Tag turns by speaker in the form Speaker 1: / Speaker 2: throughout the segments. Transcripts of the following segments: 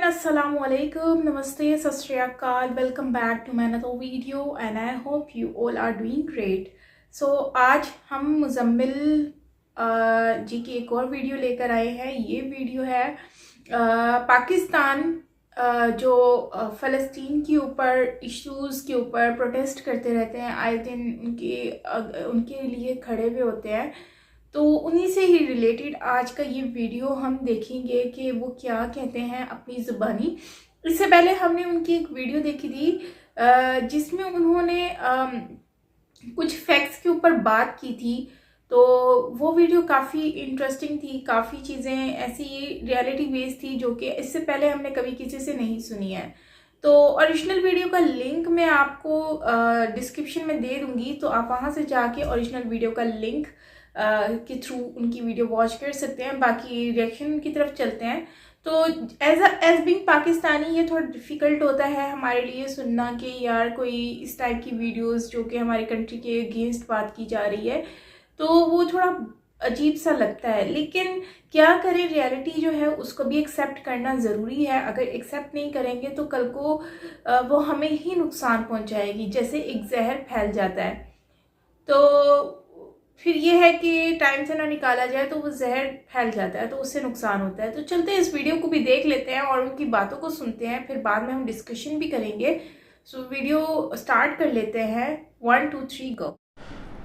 Speaker 1: Assalamualaikum, Namaste, Sat Shri Akal, welcome back to my another video and I hope you all are doing great. So आज हम मुज़म्मिल जी की एक और video लेकर आए हैं। ये वीडियो है पाकिस्तान जो फ़लस्तीन के ऊपर इश्यूज़ के ऊपर प्रोटेस्ट करते रहते हैं, आए दिन उनके लिए खड़े हुए होते हैं, तो उन्हीं से ही रिलेटेड आज का ये वीडियो हम देखेंगे कि वो क्या कहते हैं अपनी ज़ुबानी। इससे पहले हमने उनकी एक वीडियो देखी थी जिसमें उन्होंने कुछ फैक्ट्स के ऊपर बात की थी, तो वो वीडियो काफ़ी इंटरेस्टिंग थी। काफ़ी चीज़ें ऐसी रियलिटी बेस्ड थी जो कि इससे पहले हमने कभी किसी से नहीं सुनी है। तो ओरिजिनल वीडियो का लिंक मैं आपको डिस्क्रिप्शन में दे दूँगी, तो आप वहाँ से जाके ओरिजिनल वीडियो का लिंक के थ्रू उनकी वीडियो वॉच कर सकते हैं। बाकी रिएक्शन की तरफ चलते हैं। तो एज बिंग पाकिस्तानी ये थोड़ा डिफ़िकल्ट होता है हमारे लिए सुनना कि यार कोई इस टाइप की वीडियोस जो कि हमारी कंट्री के अगेंस्ट बात की जा रही है, तो वो थोड़ा अजीब सा लगता है। लेकिन क्या करें, रियलिटी जो है उसको भी एक्सेप्ट करना ज़रूरी है। अगर एक्सेप्ट नहीं करेंगे तो कल को वो हमें ही नुकसान पहुंचाएगी, जैसे एक जहर फैल जाता है तो फिर ये है कि टाइम से ना निकाला जाए तो वो जहर फैल जाता है, तो उससे नुकसान होता है। तो चलते हैं इस वीडियो को भी देख लेते हैं और उनकी बातों को सुनते हैं, फिर बाद में हम डिस्कशन भी करेंगे। सो वीडियो स्टार्ट कर लेते हैं। 1 2 3 गो।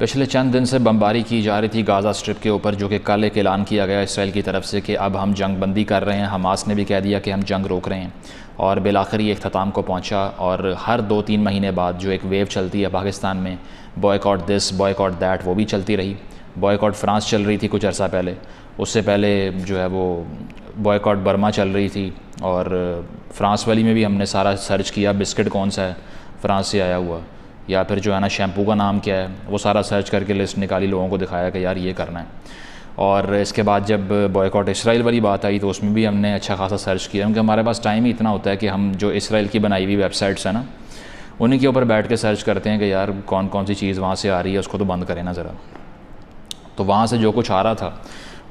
Speaker 2: पिछले चंद दिन से बमबारी की जा रही थी गाज़ा स्ट्रिप के ऊपर, जो कि कल एक ऐलान किया गया इसराइल की तरफ से कि अब हम जंग बंदी कर रहे हैं। हमास ने भी कह दिया कि हम जंग रोक रहे हैं और बिलाखिर एक ख़त्म को पहुंचा। और हर 2-3 महीने बाद जो एक वेव चलती है पाकिस्तान में, बॉयकॉट दिस बॉयकॉट दैट, वो भी चलती रही। बॉयकॉट फ्रांस चल रही थी कुछ अर्सा पहले, उससे पहले जो है वो बॉयकॉट बर्मा चल रही थी। और फ्रांस वाली में भी हमने सारा सर्च किया, बिस्किट कौन सा है फ्रांस से आया हुआ, या फिर जो है ना शैम्पू का नाम क्या है, वो सारा सर्च करके लिस्ट निकाली, लोगों को दिखाया कि यार ये करना है। और इसके बाद जब बॉयकॉट इसराइल वाली बात आई तो उसमें भी हमने अच्छा खासा सर्च किया, क्योंकि हमारे पास टाइम ही इतना होता है कि हम जो इसराइल की बनाई हुई वेबसाइट्स हैं ना, उन्हीं के ऊपर बैठ के सर्च करते हैं कि यार कौन कौन सी चीज़ वहाँ से आ रही है, उसको तो बंद करें ना ज़रा। तो वहाँ से जो कुछ आ रहा था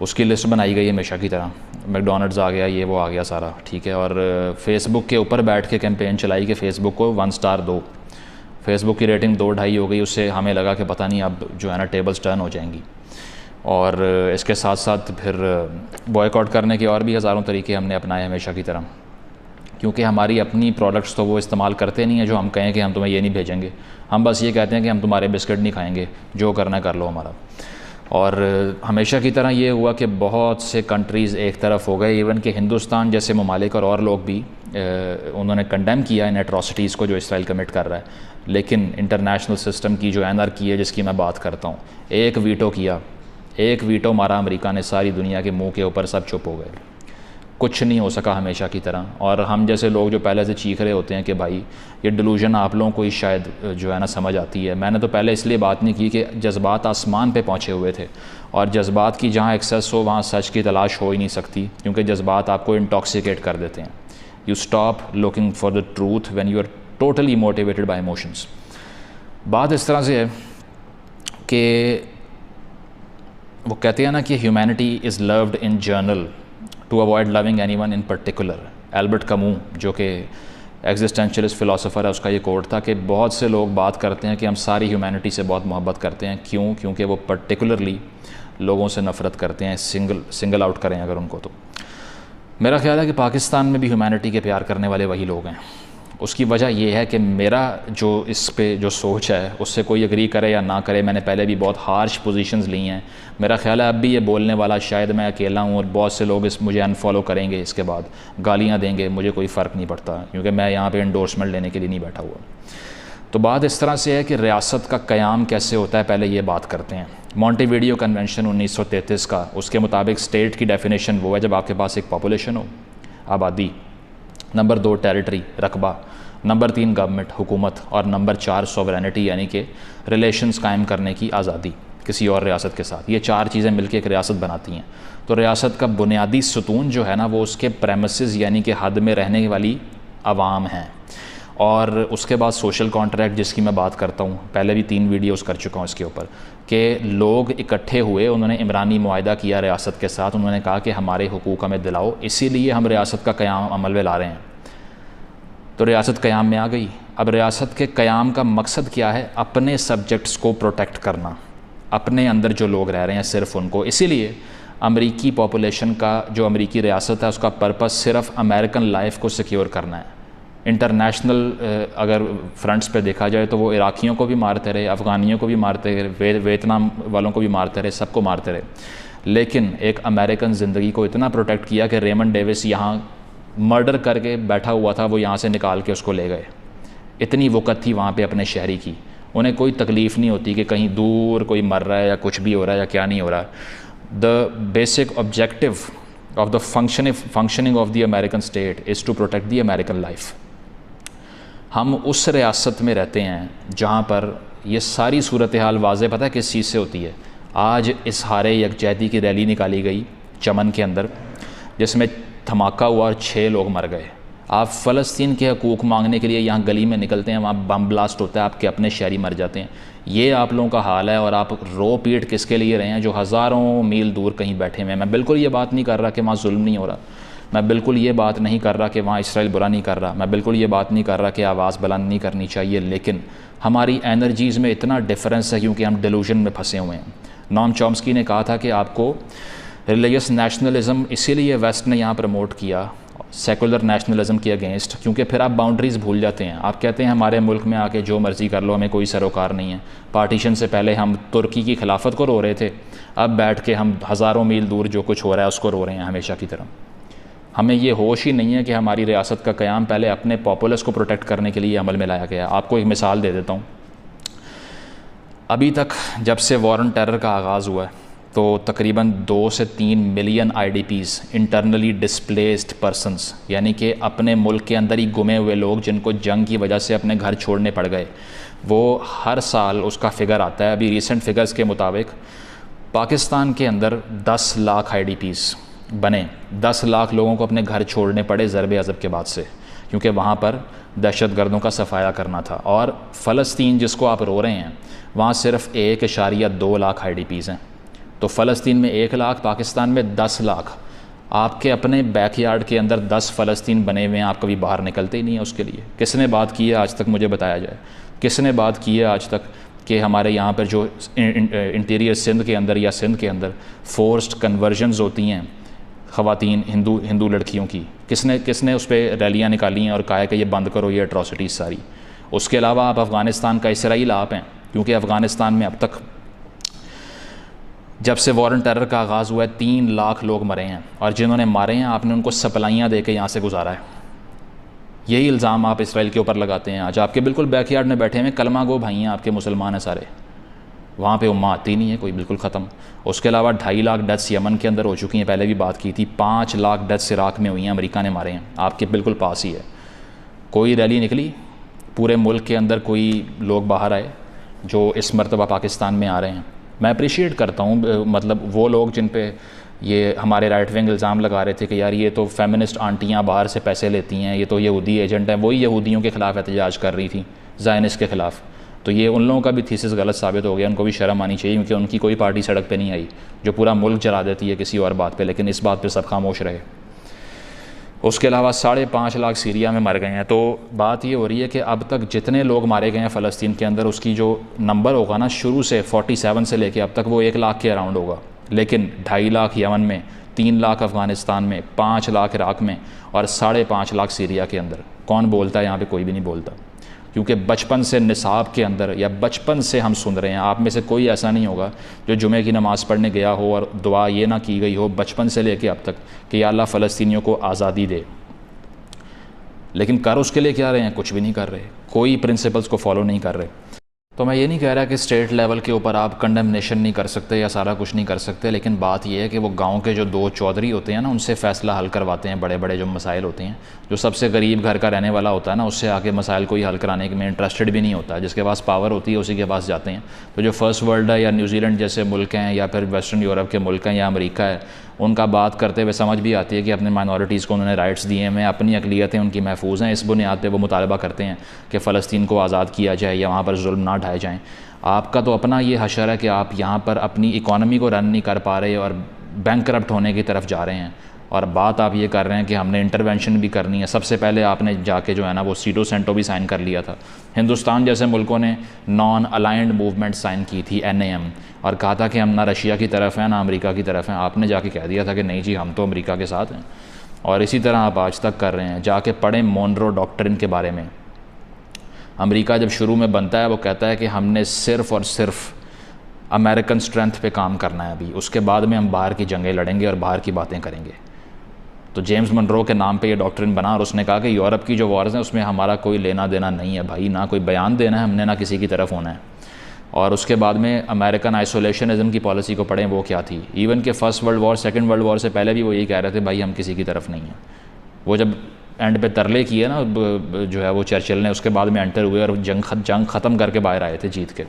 Speaker 2: उसकी लिस्ट बनाई गई हमेशा की तरह। मैकडोनल्ड्स आ गया, ये वो आ गया सारा, ठीक है। और फेसबुक के ऊपर बैठ के कैंपेन चलाई कि फ़ेसबुक को 1 स्टार दो। फेसबुक की रेटिंग 2-2.5 हो गई। उससे हमें लगा कि पता नहीं अब जो है ना टेबल्स टर्न हो जाएंगी। और इसके साथ साथ फिर बॉयकॉट करने के और भी हज़ारों तरीके हमने अपनाए हमेशा की तरह, क्योंकि हमारी अपनी प्रोडक्ट्स तो वो इस्तेमाल करते नहीं हैं जो हम कहें कि हम तुम्हें ये नहीं भेजेंगे। हम बस ये कहते हैं कि हम तुम्हारे बिस्किट नहीं खाएंगे, जो करना कर लो हमारा। और हमेशा की तरह ये हुआ कि बहुत से कंट्रीज़ एक तरफ हो गए, इवन कि हिंदुस्तान जैसे ममालिक और लोग भी उन्होंने कंडेम किया इन एट्रोसिटीज़ को जो इसराइल कमिट कर रहा है। लेकिन इंटरनेशनल सिस्टम की जो एनआरकी है जिसकी मैं बात करता हूँ, एक वीटो किया, एक वीटो मारा अमेरिका ने, सारी दुनिया के मुंह के ऊपर सब चुप हो गए, कुछ नहीं हो सका हमेशा की तरह। और हम जैसे लोग जो पहले से चीख रहे होते हैं कि भाई ये डिलूजन आप लोगों को ही शायद जो है ना समझ आती है। मैंने तो पहले इसलिए बात नहीं की कि जज्बात आसमान पे पहुँचे हुए थे, और जज्बात की जहाँ एक्सेस हो वहाँ सच की तलाश हो ही नहीं सकती, क्योंकि जज्बात आपको इंटॉक्सिकेट कर देते हैं। You stop looking for the truth when you are totally motivated by emotions. बात इस तरह से है कि वो कहते हैं ना कि humanity is loved in general to avoid loving anyone in particular. Albert Camus जो कि एग्जिस्टेंशियलिस्ट फ़िलासफ़र है, उसका ये कोट था कि बहुत से लोग बात करते हैं कि हम सारी ह्यूमैनिटी से बहुत मोहब्बत करते हैं। क्यों? क्योंकि वो पर्टिकुलरली लोगों से नफ़रत करते हैं, सिंगल आउट करें अगर उनको। तो मेरा ख्याल है कि पाकिस्तान में भी ह्यूमैनिटी के प्यार करने वाले वही लोग हैं। उसकी वजह यह है कि मेरा जो इस पे जो सोच है उससे कोई एग्री करे या ना करे, मैंने पहले भी बहुत हार्श पोजीशंस ली हैं। मेरा ख्याल है अब भी ये बोलने वाला शायद मैं अकेला हूँ, और बहुत से लोग मुझे अनफॉलो करेंगे, इसके बाद गालियाँ देंगे, मुझे कोई फ़र्क नहीं पड़ता, क्योंकि मैं यहाँ पे एंडोर्समेंट लेने के लिए नहीं बैठा हुआ। तो बात इस तरह से है कि रियासत का क़याम कैसे होता है, पहले ये बात करते हैं। मॉन्टेविडियो कन्वेंशन 1933 का, उसके मुताबिक स्टेट की डेफिनेशन वो है जब आपके पास एक पॉपुलेशन हो, आबादी, नंबर 2 टेरिटरी, रकबा, नंबर 3 गवर्नमेंट, हुकूमत, और नंबर 4 सॉवरेनिटी, यानी कि रिलेशंस कायम करने की आज़ादी किसी और रियासत के साथ। ये 4 चीज़ें मिलकर एक रियासत बनाती हैं। तो रियासत का बुनियादी सुतून जो है ना, वो उसके प्रेमिसेस यानी कि हद में रहने वाली आवाम हैं। और उसके बाद सोशल कॉन्ट्रैक्ट जिसकी मैं बात करता हूँ, पहले भी 3 वीडियोस कर चुका हूँ इसके ऊपर, कि लोग इकट्ठे हुए, उन्होंने इमरानी मुआहदा किया रियासत के साथ, उन्होंने कहा कि हमारे हुकूक हमें दिलाओ, इसीलिए हम रियासत का क़याम अमल में ला रहे हैं। तो रियासत क़याम में आ गई। अब रियासत के क़याम का मकसद क्या है? अपने सब्जेक्ट्स को प्रोटेक्ट करना, अपने अंदर जो लोग रह रहे हैं सिर्फ़ उनको। इसीलिए अमरीकी पॉपुलेशन का जो अमरीकी रियासत है उसका पर्पस सिर्फ अमेरिकन लाइफ को सिक्योर करना है। इंटरनेशनल अगर फ्रंट्स पे देखा जाए तो वो इराकियों को भी मारते रहे, अफ़गानियों को भी मारते रहे, वियतनाम वालों को भी मारते रहे, सबको मारते रहे, लेकिन एक अमेरिकन ज़िंदगी को इतना प्रोटेक्ट किया कि रेमंड डेविस यहाँ मर्डर करके बैठा हुआ था, वो यहाँ से निकाल के उसको ले गए। इतनी वक़्त थी वहाँ पे अपने शहरी की, उन्हें कोई तकलीफ़ नहीं होती कि कहीं दूर कोई मर रहा है या कुछ भी हो रहा है या क्या नहीं हो रहा है। The basic objective of the functioning of the American state is to protect the American life. हम उस रियासत में रहते हैं जहाँ पर ये सारी सूरत हाल वाज़े पता है किस चीज़ से होती है। आज इसहारे यकजहती की रैली निकाली गई चमन के अंदर, जिसमें धमाका हुआ और 6 लोग मर गए। आप फ़लस्तीन के हकूक़ मांगने के लिए यहाँ गली में निकलते हैं, वहाँ बम ब्लास्ट होता है, आपके अपने शहरी मर जाते हैं। ये आप लोगों का हाल है, और आप रो पीट किसके लिए रहे हैं? जो हज़ारों मील दूर कहीं बैठे हुए हैं। मैं बिल्कुल ये बात नहीं कर रहा कि वहाँ जुल्म नहीं हो रहा, मैं बिल्कुल ये बात नहीं कर रहा कि वहाँ इसराइल बुरा नहीं कर रहा, मैं बिल्कुल ये बात नहीं कर रहा कि आवाज़ बुलंद नहीं करनी चाहिए, लेकिन हमारी एनर्जीज़ में इतना डिफरेंस है क्योंकि हम डिलूजन में फंसे हुए हैं। नॉम चॉम्स्की ने कहा था कि आपको रिलीजियस नेशनलिज़म इसीलिए वेस्ट ने यहाँ प्रमोट किया सेकुलर नेशनलिज़म के अगेंस्ट, क्योंकि फिर आप बाउंड्रीज़ भूल जाते हैं। आप कहते हैं हमारे मुल्क में आके जो मर्ज़ी कर लो, हमें कोई सरोकार नहीं है। पार्टीशन से पहले हम तुर्की की खिलाफत को रो रहे थे, अब बैठ के हम हज़ारों मील दूर जो कुछ हो रहा है उसको रो रहे हैं हमेशा की तरह। हमें ये होश ही नहीं है कि हमारी रियासत का क़याम पहले अपने पॉपुलस को प्रोटेक्ट करने के लिए अमल में लाया गया। आपको एक मिसाल दे देता हूँ। अभी तक जब से वॉर ऑन टेरर का आगाज़ हुआ है तो तकरीबन 2 से 3 million IDPs internally displaced persons, यानी कि अपने मुल्क के अंदर ही गुमे हुए लोग जिनको जंग की वजह से अपने घर छोड़ने पड़ गए, वो हर साल उसका फ़िगर आता है। अभी रीसेंट फ़िगर्स के मुताबिक पाकिस्तान के अंदर 10 लाख IDPs बने, 10 लाख लोगों को अपने घर छोड़ने पड़े ज़रब अज़ब के बाद से, क्योंकि वहाँ पर दहशतगर्दों का सफाया करना था। और फ़लस्तीन जिसको आप रो रहे हैं, वहाँ सिर्फ 1.2 लाख IDPs हैं। तो फ़लस्तीन में 1 लाख, पाकिस्तान में 10 लाख। आपके अपने बैकयार्ड के अंदर 10 फ़लस्तीन बने हुए हैं, आप कभी बाहर निकलते ही नहीं है उसके लिए। किसने बात की है आज तक? मुझे बताया जाए, किसने बात की है आज तक कि हमारे यहाँ पर जो इंटीरियर सिंध के अंदर या सिंध के अंदर फोर्स्ड कन्वर्जन्स होती हैं ख़वातीन हिंदू लड़कियों की, किसने उस पर रैलियाँ निकाली हैं और कहा है कि ये बंद करो ये अट्रॉसिटीज़ सारी। उसके अलावा आप अफ़गानिस्तान का इसराइल आप हैं, क्योंकि अफ़गानिस्तान में अब तक जब से वॉर ऑन टेरर का आगाज़ हुआ है 3 लाख लोग मरे हैं, और जिन्होंने मारे हैं आपने उनको सप्लाइयाँ दे के यहाँ से गुजारा है। यही इल्ज़ाम आप इसराइल के ऊपर लगाते हैं। आज आपके बिल्कुल बैकयार्ड में बैठे हुए कलमा गो भाई हैं, आपके मुसलमान हैं सारे, वहाँ पे उम्मा आती नहीं है कोई, बिल्कुल ख़त्म। उसके अलावा 2.5 लाख डेथ्स यमन के अंदर हो चुकी हैं, पहले भी बात की थी। 5 लाख डेथ्स इराक़ में हुई हैं, अमेरिका ने मारे हैं, आपके बिल्कुल पास ही है। कोई रैली निकली पूरे मुल्क के अंदर, कोई लोग बाहर आए जो इस मरतबा पाकिस्तान में आ रहे हैं? मैं अप्रिशिएट करता हूँ, मतलब वो लोग जिन पे ये हमारे राइट विंग इल्ज़ाम लगा रहे थे कि यार ये तो फेमिनिस्ट आंटियाँ बाहर से पैसे लेती हैं, ये तो यहूदी एजेंट हैं, वही यहूदियों के ख़िलाफ़ एहतजाज कर रही थी, ज़ायनिस्ट के ख़िलाफ़। तो ये उन लोगों का भी थीसिस गलत साबित हो गया, उनको भी शर्म आनी चाहिए, क्योंकि उनकी कोई पार्टी सड़क पे नहीं आई जो पूरा मुल्क जला देती है किसी और बात पे, लेकिन इस बात पे सब खामोश रहे। उसके अलावा 5.5 लाख सीरिया में मर गए हैं। तो बात ये हो रही है कि अब तक जितने लोग मारे गए हैं फ़लस्तीन के अंदर, उसकी जो नंबर होगा ना शुरू से 47 से लेके अब तक, वो 1 लाख के अराउंड होगा। लेकिन 2.5 लाख यमन में, 3 लाख अफ़गानिस्तान में, 5 लाख इराक़ में और 5.5 लाख सीरिया के अंदर। कौन बोलता है यहाँ पे? कोई भी नहीं बोलता, क्योंकि बचपन से निसाब के अंदर या बचपन से हम सुन रहे हैं। आप में से कोई ऐसा नहीं होगा जो जुमे की नमाज़ पढ़ने गया हो और दुआ ये ना की गई हो बचपन से लेके अब तक कि या अल्लाह फ़लस्तीनियों को आज़ादी दे। लेकिन कर उसके लिए क्या रहे हैं? कुछ भी नहीं कर रहे, कोई प्रिंसिपल्स को फॉलो नहीं कर रहे। तो मैं ये नहीं कह रहा कि स्टेट लेवल के ऊपर आप कंडेमनेशन नहीं कर सकते या सारा कुछ नहीं कर सकते, लेकिन बात यह है कि वो गांव के जो 2 चौधरी होते हैं ना, उनसे फ़ैसला हल करवाते हैं बड़े बड़े जो मसाइल होते हैं। जो सबसे गरीब घर का रहने वाला होता है ना, उससे आके मसाइल कोई हल कराने में इंटरेस्टेड भी नहीं होता। जिसके पास पावर होती है उसी के पास जाते हैं। तो जो फर्स्ट वर्ल्ड है या न्यूजीलैंड जैसे मुल्क हैं या फिर वेस्टर्न यूरोप के मुल्क हैं या अमेरिका है, उनका बात करते हुए समझ भी आती है कि अपने माइनॉरिटीज़ को उन्होंने राइट्स दिए हैं, अपनी अक़लियतें उनकी महफूज हैं। इस बुनियाद पे वो मुतालबा करते हैं कि फ़लस्तीन को आज़ाद किया जाए या वहाँ पर जुल्म ना ढाए जाएँ। आपका तो अपना ये हशर है कि आप यहाँ पर अपनी इकॉनमी को रन नहीं कर पा रहे और बैंकरप्ट होने की तरफ जा रहे हैं, और बात आप ये कर रहे हैं कि हमने इंटरवेंशन भी करनी है। सबसे पहले आपने जाके जो है ना वो सीटो सेंटो भी साइन कर लिया था। हिंदुस्तान जैसे मुल्कों ने नॉन अलाइंड मूवमेंट साइन की थी NAM, और कहा था कि हम ना रशिया की तरफ हैं ना अमेरिका की तरफ हैं। आपने जाके कह दिया था कि नहीं जी हम तो अमेरिका के साथ हैं, और इसी तरह आप आज तक कर रहे हैं। जाके पढ़ें मोनरो डॉक्ट्रिन के बारे में। अमेरिका जब शुरू में बनता है वो कहता है कि हमने सिर्फ़ और सिर्फ अमेरिकन स्ट्रेंथ पे काम करना है अभी, उसके बाद में हम बाहर की जंगें लड़ेंगे और बाहर की बातें करेंगे। तो जेम्स मनरो के नाम पे ये डॉक्ट्रिन बना, और उसने कहा कि यूरोप की जो वॉर्स हैं उसमें हमारा कोई लेना देना नहीं है भाई, ना कोई बयान देना है हमने, ना किसी की तरफ होना है। और उसके बाद में अमेरिकन आइसोलेशनिज़म की पॉलिसी को पढ़ें, वो क्या थी। इवन के first world war, second world war से पहले भी वो यही कह रहे थे भाई हम किसी की तरफ नहीं हैं। वो जब एंड पे तरले किए ना जो है वो चर्चिल ने, उसके बाद में एंटर हुए और जंग ख़त्म करके बाहर आए थे जीत के।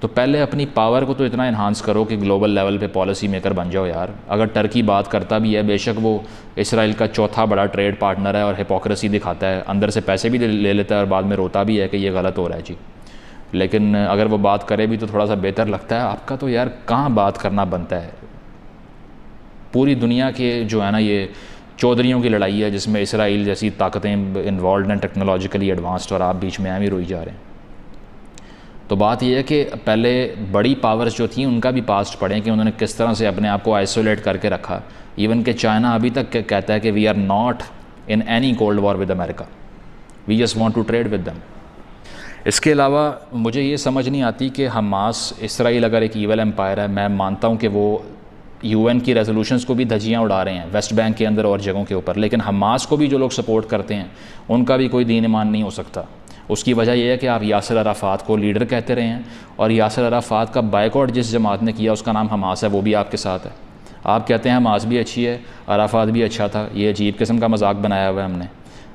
Speaker 2: तो पहले अपनी पावर को तो इतना इन्हांस करो कि ग्लोबल लेवल पे पॉलिसी मेकर बन जाओ यार। अगर टर्की बात करता भी है, बेशक वो इसराइल का चौथा बड़ा ट्रेड पार्टनर है और हिपोक्रेसी दिखाता है, अंदर से पैसे भी ले लेता है और बाद में रोता भी है कि ये गलत हो रहा है जी, लेकिन अगर वो बात करे भी तो थोड़ा सा बेहतर लगता है। आपका तो यार कहाँ बात करना बनता है। पूरी दुनिया के जो है ना ये चौधरियों की लड़ाई है जिसमें इसराइल जैसी ताकतें इन्वॉल्व हैं, टेक्नोलॉजिकली एडवांस्ड, और आप बीच में एम ही रोई जा रहे हैं। तो बात यह है कि पहले बड़ी पावर्स जो थी उनका भी पास्ट पढ़ें कि उन्होंने किस तरह से अपने आप को आइसोलेट करके रखा। इवन कि चाइना अभी तक कहता है कि we are not in any cold war with America, we just want to trade with them. इसके अलावा मुझे ये समझ नहीं आती कि हमास, इसराइल अगर एक ईवल एम्पायर है, मैं मानता हूँ कि वो UN की रेजोल्यूशंस को भी धज्जियाँ उड़ा रहे हैं वेस्ट बैंक के अंदर और जगहों के ऊपर, लेकिन हमास को भी जो लोग सपोर्ट करते हैं उनका भी कोई दीन ईमान नहीं हो सकता। उसकी वजह यह है कि आप यासिर अराफात को लीडर कहते रहे हैं, और यासिर अराफात का बायकॉट जिस जमात ने किया उसका नाम हमास है, वो भी आपके साथ है। आप कहते हैं हमास भी अच्छी है, अराफात भी अच्छा था, ये अजीब किस्म का मजाक बनाया हुआ है हमने।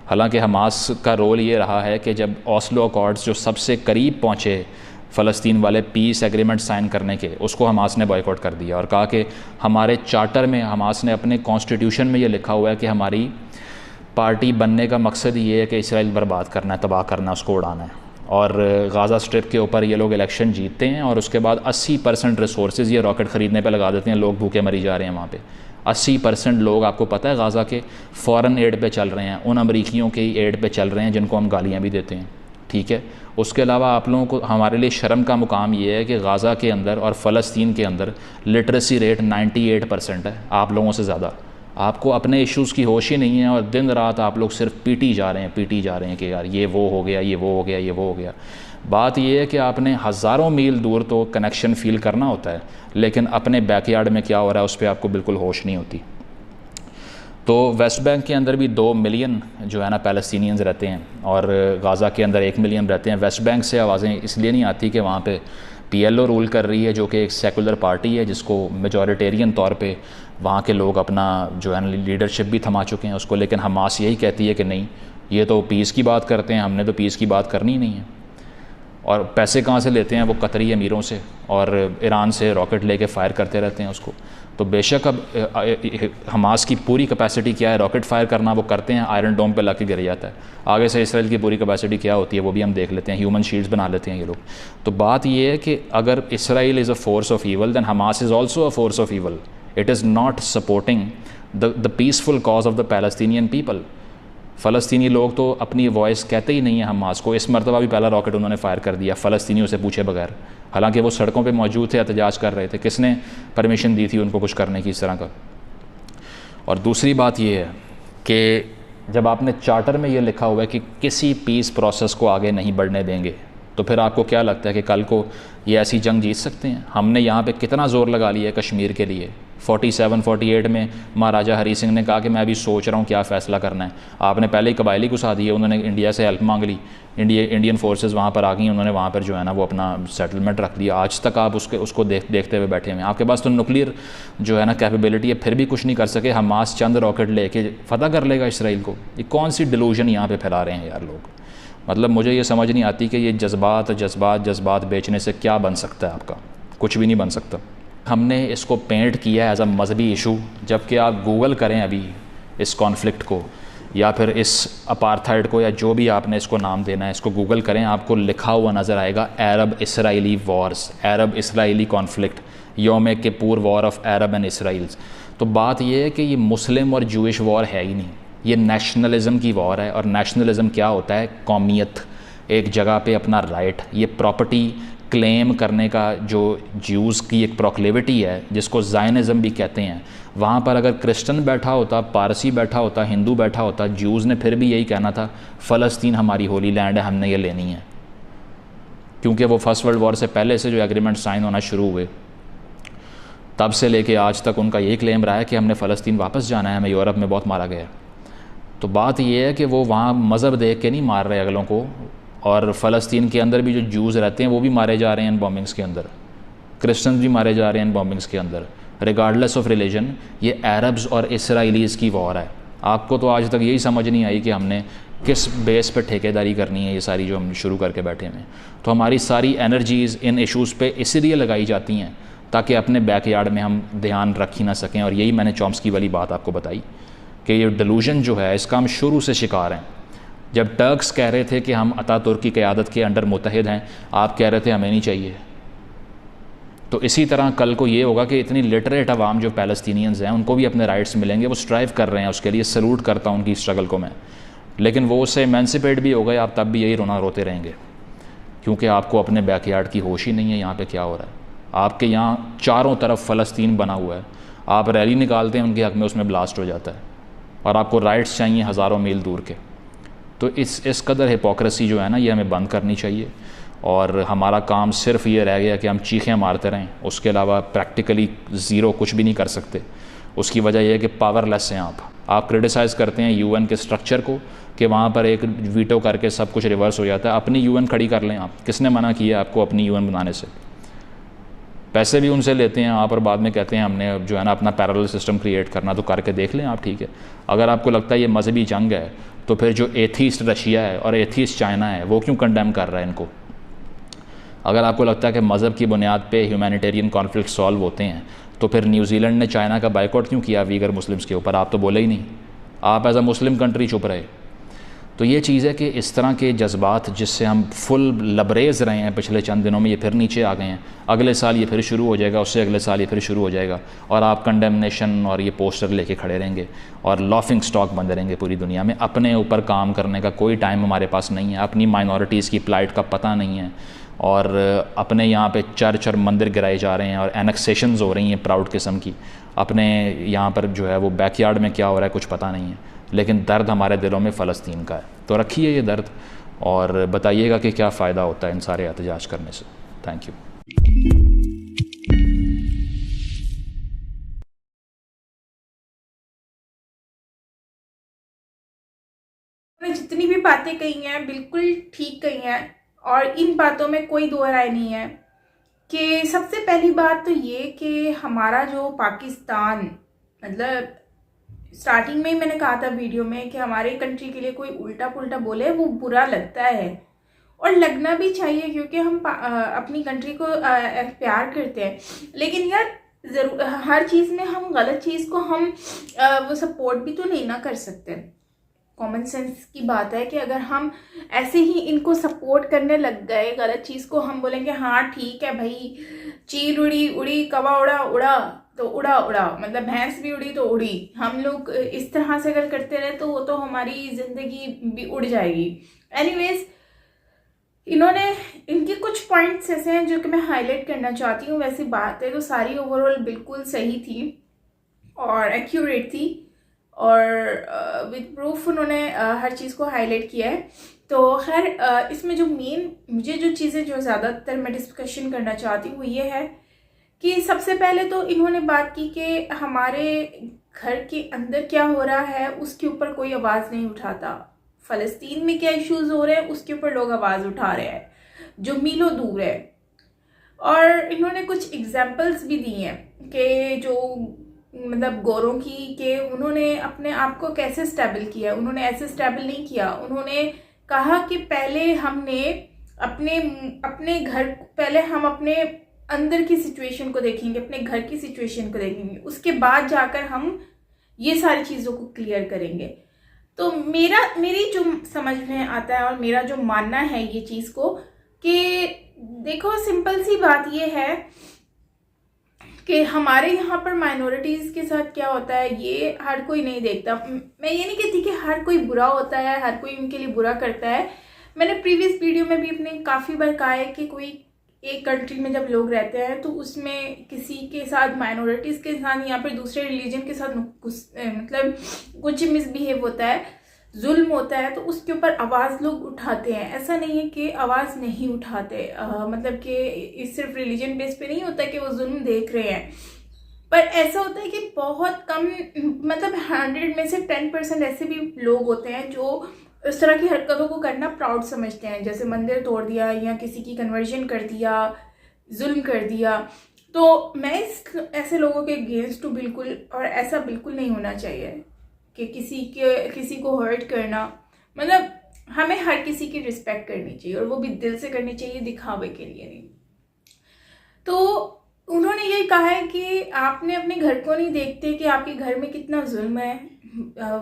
Speaker 2: हालांकि हमास का रोल ये रहा है कि जब ओस्लो अकॉर्ड्स जो सबसे करीब पहुँचे फ़लस्तीन वाले पीस एग्रीमेंट साइन करने के, उसको हमास ने बॉयकॉट कर दिया और कहा कि हमारे चार्टर में, हमास ने अपने कॉन्स्टिट्यूशन में ये लिखा हुआ है कि हमारी पार्टी बनने का मकसद ये है कि इसराइल बर्बाद करना है, तबाह करना है, उसको उड़ाना है। और गाज़ा स्ट्रिप के ऊपर ये लोग इलेक्शन जीतते हैं और उसके बाद 80% रिसोर्सेज ये रॉकेट ख़रीदने पे लगा देते हैं। लोग भूखे मरी जा रहे हैं वहाँ पे। 80% लोग, आपको पता है, गाज़ा के फ़ॉरेन एड पे चल रहे हैं, उन अमरीकियों के एड पे चल रहे हैं जिनको हम गालियाँ भी देते हैं, ठीक है। उसके अलावा आप लोगों को, हमारे लिए शर्म का मुकाम ये है कि गाज़ा के अंदर और फ़लस्तीन के अंदर लिटरेसी रेट 98% है, आप लोगों से ज़्यादा। आपको अपने इश्यूज़ की होश ही नहीं है और दिन रात आप लोग सिर्फ पीटी जा रहे हैं कि यार ये वो हो गया, ये वो हो गया, ये वो हो गया। बात ये है कि आपने हज़ारों मील दूर तो कनेक्शन फ़ील करना होता है, लेकिन अपने बैकयार्ड में क्या हो रहा है उस पर आपको बिल्कुल होश नहीं होती। तो वेस्ट बैंक के अंदर भी 2 मिलियन जो है ना पैलेस्टीनियंस रहते हैं और गाज़ा के अंदर 1 मिलियन रहते हैं। वेस्ट बैंक से आवाज़ें इसलिए नहीं आती कि वहाँ पे PLO रूल कर रही है, जो कि एक सेकुलर पार्टी है जिसको मेजॉरिटेरियन तौर पे वहाँ के लोग अपना जो है ना लीडरशिप भी थमा चुके हैं उसको। लेकिन हमास यही कहती है कि नहीं, ये तो पीस की बात करते हैं, हमने तो पीस की बात करनी ही नहीं है। और पैसे कहाँ से लेते हैं वो कतरी अमीरों से और ईरान से रॉकेट लेके फ़ायर करते रहते हैं उसको। तो बेशक अब हमास की पूरी कैपेसिटी क्या है रॉकेट फ़ायर करना, वो करते हैं, आयरन डोम पे लग के गिर जाता है। आगे से इसराइल की पूरी कैपेसिटी क्या होती है वो भी हम देख लेते हैं, ह्यूमन शील्ड्स बना लेते हैं ये लोग। तो बात ये है कि अगर Israel is a force of evil, then Hamas is also a force of evil. It is not supporting the peaceful cause of the Palestinian people. फ़लस्तीनी लोग तो अपनी वॉइस कहते ही नहीं है हमास को। इस मरतबा भी पहला रॉकेट उन्होंने फ़ायर कर दिया फ़लस्तीनियों से पूछे बगैर, हालांकि वो सड़कों पे मौजूद थे, एहतजाज कर रहे थे। किसने परमिशन दी थी उनको कुछ करने की इस तरह का? और दूसरी बात ये है कि जब आपने चार्टर में ये लिखा हुआ है कि किसी पीस प्रोसेस को आगे नहीं बढ़ने देंगे, तो फिर आपको क्या लगता है कि कल को ये ऐसी जंग जीत सकते हैं? हमने यहाँ पे कितना ज़ोर लगा लिया है कश्मीर के लिए। 47-48 में महाराजा हरी सिंह ने कहा कि मैं अभी सोच रहा हूँ क्या फ़ैसला करना है। आपने पहले ही कबायली घुसा दिए, उन्होंने इंडिया से हेल्प मांग ली, इंडियन फोर्सेस वहाँ पर आ गई, उन्होंने वहाँ पर जो है ना वो अपना सेटलमेंट रख दिया। आज तक आप उसको देखते हुए बैठे हुए हैं। आपके पास तो न्यूक्लियर जो है ना कैपेबिलिटी है, फिर भी कुछ नहीं कर सके। हमास चंद रॉकेट लेके फ़तह कर लेगा इसराइल को। ये कौन सी डिलूजन यहाँ पर फैला रहे हैं यार लोग? मतलब मुझे ये समझ नहीं आती कि ये जज्बात बेचने से क्या बन सकता है आपका? कुछ भी नहीं बन सकता। हमने इसको पेंट किया है एज अ मजहबी इशू, जबकि आप गूगल करें अभी इस कॉन्फ्लिक्ट को या फिर इस अपार्थाइड को या जो भी आपने इसको नाम देना है, इसको गूगल करें, आपको लिखा हुआ नज़र आएगा Arab Israeli wars, Arab Israeli conflict, Yom Kippur war of Arab and Israels. तो बात यह है कि ये मुस्लिम और जूइश वॉर है ही नहीं, ये नेशनलिज़म की वॉर है। और नेशनलिज़म क्या होता है? कौमियत, एक जगह पे अपना राइट, ये प्रॉपर्टी क्लेम करने का जो ज्यूज़ की एक प्रोक्लेविटी है जिसको ज़ायनिज़म भी कहते हैं। वहाँ पर अगर क्रिश्चियन बैठा होता, पारसी बैठा होता, हिंदू बैठा होता, ज्यूज़ ने फिर भी यही कहना था फ़लस्तीन हमारी होली लैंड है, हमने ये लेनी है। क्योंकि वो फर्स्ट वर्ल्ड वॉर से पहले से जो एग्रीमेंट साइन होना शुरू हुए तब से लेके आज तक उनका यही क्लेम रहा है कि हमने फ़लस्तीन वापस जाना है, हमें यूरोप में बहुत मारा गया। तो बात ये है कि वो वहाँ मज़हब देख के नहीं मार रहे अगलों को, और फ़लस्तीन के अंदर भी जो जूज़ रहते हैं वो भी मारे जा रहे हैं इन बॉम्बिंग्स के अंदर, क्रिश्चियंस भी मारे जा रहे हैं इन बॉम्बिंग्स के अंदर, रिगार्डलेस ऑफ रिलीजन। ये अरब्स और इसराइलीज़ की वॉर है। आपको तो आज तक यही समझ नहीं आई कि हमने किस बेस पे ठेकेदारी करनी है, ये सारी जो हम शुरू करके बैठे हैं। तो हमारी सारी एनर्जीज़ इन इश्यूज़ पे इसीलिए लगाई जाती हैं ताकि अपने बैकयार्ड में हम ध्यान रख ही ना सकें। और यही मैंने चॉम्स्की वाली बात आपको बताई कि ये डिलूजन जो है इसका हम शुरू से शिकार हैं। जब टर्क्स कह रहे थे कि हम अतातुर्क की क़यादत के अंडर मुत्तहिद हैं, आप कह रहे थे हमें नहीं चाहिए। तो इसी तरह कल को ये होगा कि इतनी लिटरेट अवाम जो पैलेस्टीनियंस हैं उनको भी अपने राइट्स मिलेंगे, वो स्ट्राइव कर रहे हैं उसके लिए, सल्यूट करता हूँ उनकी स्ट्रगल को मैं। लेकिन वो उससे एमेंसिपेट भी हो गए, आप तब भी यही रोना रोते रहेंगे क्योंकि आपको अपने बैकयार्ड की होश ही नहीं है यहाँ पे क्या हो रहा है। आपके यहाँ चारों तरफ फ़लस्तीन बना हुआ है, आप रैली निकालते हैं उनके हक़ में, उसमें ब्लास्ट हो जाता है और आपको राइट्स चाहिए हज़ारों मील दूर के। तो इस कदर हिपोक्रेसी जो है ना, ये हमें बंद करनी चाहिए। और हमारा काम सिर्फ ये रह गया कि हम चीखें मारते रहें, उसके अलावा प्रैक्टिकली ज़ीरो कुछ भी नहीं कर सकते। उसकी वजह यह है कि पावरलेस हैं आप क्रिटिसाइज़ करते हैं यूएन के स्ट्रक्चर को कि वहाँ पर एक वीटो करके सब कुछ रिवर्स हो जाता है। अपनी यूएन खड़ी कर लें आप, किसने मना किया आपको अपनी यूएन बनाने से? पैसे भी उनसे लेते हैं आप और बाद में कहते हैं हमने जो है ना अपना पैरेलल सिस्टम क्रिएट करना, तो करके देख लें आप, ठीक है। अगर आपको लगता है ये मजहबी जंग है तो फिर जो एथीस्ट रशिया है और एथीस्ट चाइना है वो क्यों कंडेम कर रहा है इनको? अगर आपको लगता है कि मज़हब की बुनियाद पे ह्यूमैनिटेरियन कॉन्फ्लिक्ट सॉल्व होते हैं तो फिर न्यूजीलैंड ने चाइना का बाइकआउट क्यों किया वीगर मुस्लिम्स के ऊपर? आप तो बोले ही नहीं, आप एज अ मुस्लिम कंट्री चुप रहे। तो ये चीज़ है कि इस तरह के जज्बात जिससे हम फुल लबरेज़ रहे हैं पिछले चंद दिनों में, ये फिर नीचे आ गए हैं। अगले साल ये फिर शुरू हो जाएगा, उससे अगले साल ये फिर शुरू हो जाएगा और आप कंडेमनेशन और ये पोस्टर लेके खड़े रहेंगे और लॉफिंग स्टॉक बंद रहेंगे पूरी दुनिया में। अपने ऊपर काम करने का कोई टाइम हमारे पास नहीं है, अपनी माइनॉरिटीज़ की प्लाइट का पता नहीं है, और अपने यहाँ पे चर्च और मंदिर गिराए जा रहे हैं और एनेक्सेशंस हो रही हैं प्राउड किस्म की। अपने यहाँ पर जो है वो बैकयार्ड में क्या हो रहा है कुछ पता नहीं है, लेकिन दर्द हमारे दिलों में फ़लस्तीन का है। तो रखिए ये दर्द और बताइएगा कि क्या फ़ायदा होता है इन सारे एहतजाज करने से। Thank you.
Speaker 1: जितनी भी बातें कही हैं बिल्कुल ठीक कही हैं और इन बातों में कोई दो राय नहीं है कि सबसे पहली बात तो ये कि हमारा जो पाकिस्तान, मतलब स्टार्टिंग में ही मैंने कहा था वीडियो में कि हमारे कंट्री के लिए कोई उल्टा पुल्टा बोले वो बुरा लगता है और लगना भी चाहिए क्योंकि हम अपनी कंट्री को प्यार करते हैं। लेकिन यार ज़रूर हर चीज़ में हम गलत चीज़ को हम वो सपोर्ट भी तो नहीं ना कर सकते। कॉमन सेंस की बात है कि अगर हम ऐसे ही इनको सपोर्ट करने लग गए, गलत चीज़ को हम बोलेंगे हाँ ठीक है भाई, चील उड़ी उड़ी, कवा उड़ा उड़ा तो उड़ा उड़ा, मतलब भैंस भी उड़ी तो उड़ी। हम लोग इस तरह से अगर करते रहे तो वो तो हमारी ज़िंदगी भी उड़ जाएगी। एनीवेज, इनके कुछ पॉइंट्स ऐसे हैं जो कि मैं हाईलाइट करना चाहती हूँ। वैसी बात है तो सारी ओवरऑल बिल्कुल सही थी और एक्यूरेट थी और विद प्रूफ उन्होंने हर चीज़ को हाईलाइट किया है। तो खैर इसमें जो मेन मुझे जो चीज़ें जो ज़्यादातर मैं डिस्कशन करना चाहती हूँ वो ये है कि सबसे पहले तो इन्होंने बात की कि हमारे घर के अंदर क्या हो रहा है उसके ऊपर कोई आवाज़ नहीं उठाता। फ़लस्तीन में क्या इश्यूज़ हो रहे हैं उसके ऊपर लोग आवाज़ उठा रहे हैं जो मीलों दूर है। और इन्होंने कुछ एग्जाम्पल्स भी दी हैं कि जो मतलब गोरों की कि उन्होंने अपने आप को कैसे स्टेबल किया। उन्होंने ऐसे स्टेबल नहीं किया, उन्होंने कहा कि पहले हमने अपने घर, पहले हम अपने अंदर की सिचुएशन को देखेंगे, अपने घर की सिचुएशन को देखेंगे, उसके बाद जाकर हम ये सारी चीज़ों को क्लियर करेंगे। तो मेरी जो समझ में आता है और मेरा जो मानना है ये चीज़ को, कि देखो सिंपल सी बात ये है कि हमारे यहाँ पर माइनॉरिटीज़ के साथ क्या होता है ये हर कोई नहीं देखता। मैं ये नहीं कहती कि हर कोई बुरा होता है, हर कोई उनके लिए बुरा करता है। मैंने प्रीवियस वीडियो में भी अपने काफ़ी बार कहा है कि कोई एक कंट्री में जब लोग रहते हैं तो उसमें किसी के साथ, माइनॉरिटीज़ के साथ या फिर दूसरे रिलीजन के साथ मतलब कुछ मिसबिहेव होता है, जुल्म होता है, तो उसके ऊपर आवाज़ लोग उठाते हैं। ऐसा नहीं है कि आवाज़ नहीं उठाते, मतलब कि इस सिर्फ रिलीजन बेस पे नहीं होता कि वो जुल्म देख रहे हैं, पर ऐसा होता है कि बहुत कम, मतलब 100 में से 10% ऐसे भी लोग होते हैं जो इस तरह की हरकतों को करना प्राउड समझते हैं, जैसे मंदिर तोड़ दिया या किसी की कन्वर्जन कर दिया, जुल्म कर दिया। तो मैं ऐसे लोगों के अगेंस्ट हूँ बिल्कुल, और ऐसा बिल्कुल नहीं होना चाहिए कि किसी को हर्ट करना। मतलब हमें हर किसी की रिस्पेक्ट करनी चाहिए, और वो भी दिल से करनी चाहिए, दिखावे के लिए नहीं। तो उन्होंने ये कहा है कि आपने अपने घर को नहीं देखते कि आपके घर में कितना जुल्म है।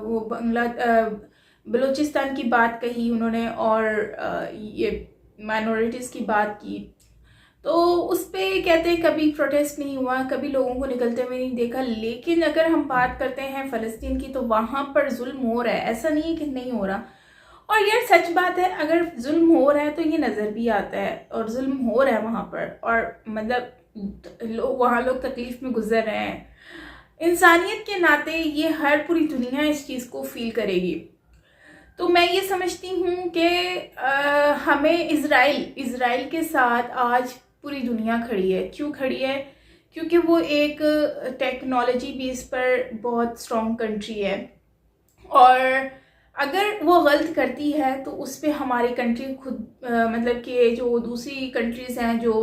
Speaker 1: वो बलूचिस्तान की बात कही उन्होंने, और ये माइनॉरिटीज़ की बात की। तो उस पर कहते हैं कभी प्रोटेस्ट नहीं हुआ, कभी लोगों को निकलते हुए नहीं देखा। लेकिन अगर हम बात करते हैं फ़लस्तीन की, तो वहाँ पर जुल्म हो रहा है, ऐसा नहीं है कि नहीं हो रहा। और यार सच बात है, अगर जुल्म हो रहा है तो ये नज़र भी आता है, और जुल्म हो रहा है वहाँ पर, और मतलब वहाँ लोग तकलीफ़ में गुजर रहे हैं। इंसानियत के नाते ये हर पूरी दुनिया इस चीज़ को फील करेगी। तो मैं ये समझती हूँ कि हमें इज़राइल के साथ आज पूरी दुनिया खड़ी है। क्यों खड़ी है? क्योंकि वो एक टेक्नोलॉजी बेस पर बहुत स्ट्रॉन्ग कंट्री है, और अगर वो गलत करती है तो उस पर हमारी कंट्री खुद मतलब कि जो दूसरी कंट्रीज़ हैं जो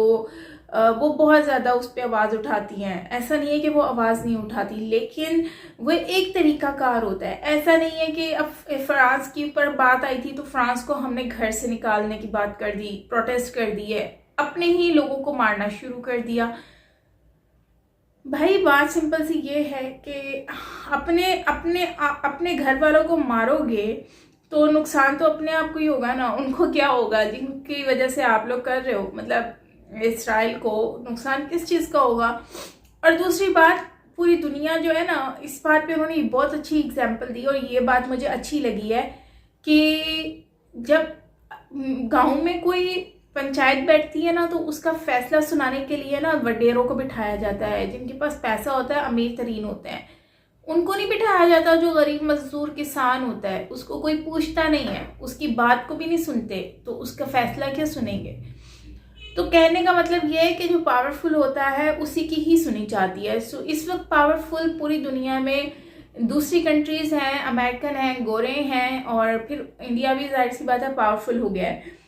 Speaker 1: वो बहुत ज़्यादा उस पर आवाज़ उठाती हैं। ऐसा नहीं है कि वो आवाज़ नहीं उठाती, लेकिन वो एक तरीक़ाकार होता है। ऐसा नहीं है कि अब फ्रांस की ऊपर बात आई थी तो फ्रांस को हमने घर से निकालने की बात कर दी, प्रोटेस्ट कर दी है, अपने ही लोगों को मारना शुरू कर दिया। भाई बात सिंपल सी ये है कि अपने घर वालों को मारोगे तो नुकसान तो अपने आप को ही होगा ना। उनको क्या होगा जिनकी वजह से आप लोग कर रहे हो? मतलब इजराइल को नुकसान किस चीज़ का होगा? और दूसरी बात, पूरी दुनिया जो है ना, इस बात पे उन्होंने बहुत अच्छी एग्जांपल दी, और ये बात मुझे अच्छी लगी है कि जब गांव में कोई पंचायत बैठती है ना, तो उसका फैसला सुनाने के लिए ना वडेरों को बिठाया जाता है। जिनके पास पैसा होता है, अमीर तरीन होते हैं, उनको नहीं बिठाया जाता। जो गरीब मजदूर किसान होता है उसको कोई पूछता नहीं है, उसकी बात को भी नहीं सुनते, तो उसका फैसला क्या सुनेंगे? तो कहने का मतलब ये है कि जो पावरफुल होता है उसी की ही सुनी जाती है। सो इस वक्त पावरफुल पूरी दुनिया में दूसरी कंट्रीज़ हैं, अमेरिकन हैं, गोरे हैं, और फिर इंडिया भी जाहिर सी बात है पावरफुल हो गया है।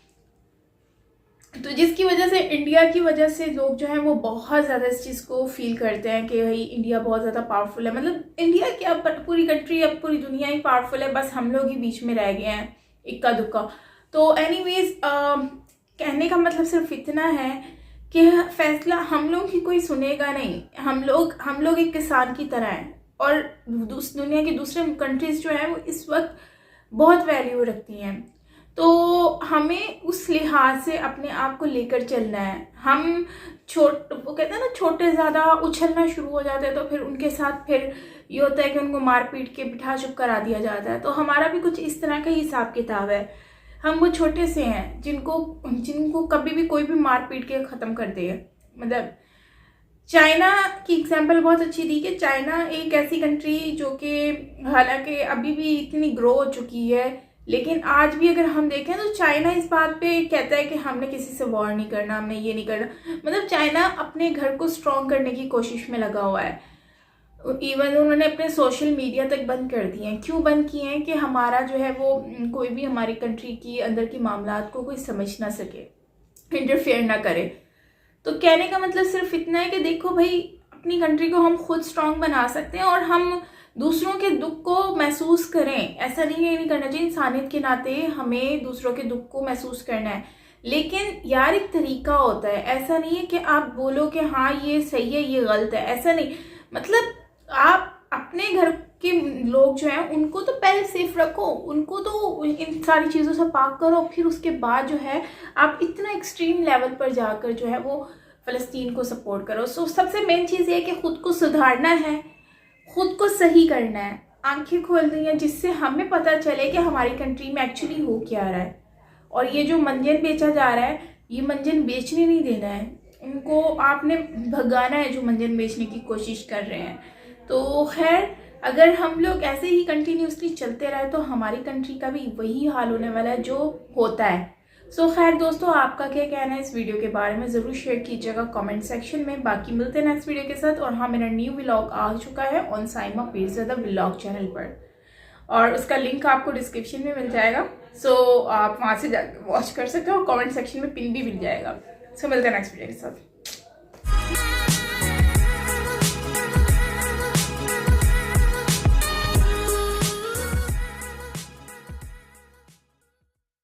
Speaker 1: तो जिसकी वजह से, इंडिया की वजह से लोग जो हैं वो बहुत ज़्यादा इस चीज़ को फील करते हैं कि भाई इंडिया बहुत ज़्यादा पावरफुल है। मतलब इंडिया क्या, पूरी कंट्री, अब पूरी दुनिया ही पावरफुल है, बस हम लोग ही बीच में रह गए हैं इक्का दुक्का। तो एनीवेज कहने का मतलब सिर्फ इतना है कि फैसला हम लोग की कोई सुनेगा नहीं। हम लोग एक किसान की तरह हैं, और दुनिया की दूसरे कंट्रीज़ जो हैं वो इस वक्त बहुत वैल्यू रखती हैं। तो हमें उस लिहाज से अपने आप को लेकर चलना है। हम वो कहते हैं ना, छोटे ज़्यादा उछलना शुरू हो जाते हैं, तो फिर उनके साथ फिर ये होता है कि उनको मार पीट के बिठा चुप करा दिया जाता है। तो हमारा भी कुछ इस तरह का हिसाब किताब है। हम वो छोटे से हैं जिनको कभी भी कोई भी मार पीट के ख़त्म कर दे। मतलब चाइना की एग्जांपल बहुत अच्छी थी कि चाइना एक ऐसी कंट्री जो कि हालांकि अभी भी इतनी ग्रो हो चुकी है, लेकिन आज भी अगर हम देखें तो चाइना इस बात पे कहता है कि हमने किसी से वॉर नहीं करना, हमने ये नहीं करना। मतलब चाइना अपने घर को स्ट्रॉन्ग करने की कोशिश में लगा हुआ है। इवन उन्होंने अपने सोशल मीडिया तक बंद कर दिए हैं। क्यों बंद किए हैं? कि हमारा जो है वो कोई भी हमारी कंट्री की अंदर की मामलात को कोई समझ ना सके, इंटरफेयर ना करे। तो कहने का मतलब सिर्फ इतना है कि देखो भाई, अपनी कंट्री को हम खुद स्ट्रॉन्ग बना सकते हैं, और हम दूसरों के दुख को महसूस करें। ऐसा नहीं है, नहीं करना चाहिए। इंसानियत के नाते हमें दूसरों के दुख को महसूस करना है, लेकिन यार एक तरीका होता है, ऐसा नहीं है कि आप बोलो कि हाँ ये सही है ये गलत है, ऐसा नहीं। मतलब आप अपने घर के लोग जो हैं उनको तो पहले सेफ रखो, उनको तो इन सारी चीज़ों से पाक करो, फिर उसके बाद जो है आप इतना एक्सट्रीम लेवल पर जाकर जो है वो फ़लस्तीन को सपोर्ट करो। सो सबसे मेन चीज़ ये है कि ख़ुद को सुधारना है, ख़ुद को सही करना है, आंखें खोलनी है, जिससे हमें पता चले कि हमारी कंट्री में एक्चुअली हो क्या रहा है। और ये जो मंजन बेचा जा रहा है, ये मंजन बेचने नहीं देना है, उनको आपने भगाना है जो मंजन बेचने की कोशिश कर रहे हैं। तो खैर अगर हम लोग ऐसे ही कंटिन्यूसली चलते रहे तो हमारी कंट्री का भी वही हाल होने वाला है जो होता है। सो खैर दोस्तों, आपका क्या कहना है इस वीडियो के बारे में ज़रूर शेयर कीजिएगा कमेंट सेक्शन में। बाकी मिलते हैं नेक्स्ट वीडियो के साथ। और हाँ, मेरा न्यू व्लॉग आ चुका है on Saima pizza the vlog channel पर, और उसका लिंक आपको डिस्क्रिप्शन में मिल जाएगा। सो आप वहाँ से जाकर वॉच कर सकते हो और कमेंट सेक्शन में पिन भी मिल जाएगा। सो मिलते हैं नेक्स्ट वीडियो के साथ।